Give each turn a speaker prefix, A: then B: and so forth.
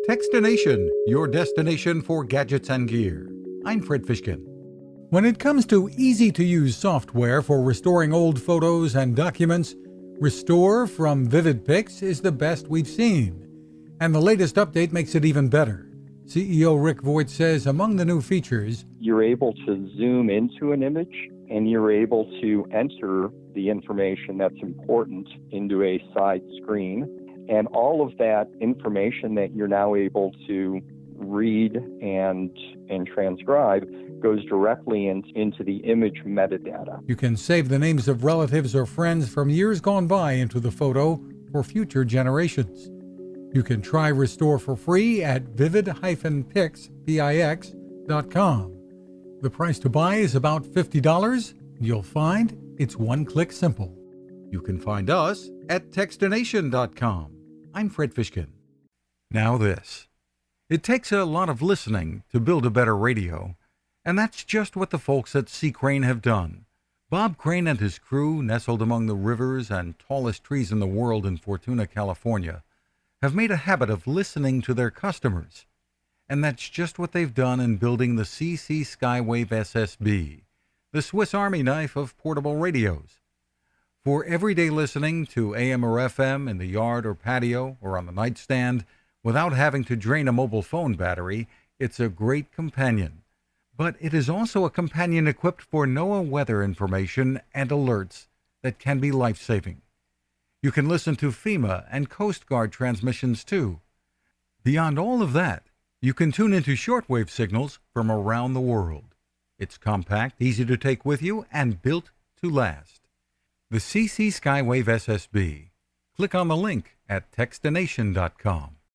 A: Techstination, your destination for gadgets and gear. I'm Fred Fishkin. When it comes to easy-to-use software for restoring old photos and documents, Restore from Vivid-Pix is the best we've seen. And the latest update makes it even better. CEO Rick Voight says among the new features,
B: you're able to zoom into an image and you're able to enter the information that's important into a side screen. And all of that information that you're now able to read and transcribe goes directly into the image metadata.
A: You can save the names of relatives or friends from years gone by into the photo for future generations. You can try Restore for free at Vivid-Pix.com. The price to buy is about $50. You'll find it's one-click simple. You can find us at Techstination.com. I'm Fred Fishkin. Now this. It takes a lot of listening to build a better radio, and that's just what the folks at C. Crane have done. Bob Crane and his crew, nestled among the rivers and tallest trees in the world in Fortuna, California, have made a habit of listening to their customers. And that's just what they've done in building the CC Skywave SSB, the Swiss Army knife of portable radios. For everyday listening to AM or FM in the yard or patio or on the nightstand, without having to drain a mobile phone battery, it's a great companion. But it is also a companion equipped for NOAA weather information and alerts that can be life-saving. You can listen to FEMA and Coast Guard transmissions too. Beyond all of that, you can tune into shortwave signals from around the world. It's compact, easy to take with you, and built to last. The CC Skywave SSB. Click on the link at Techstination.com.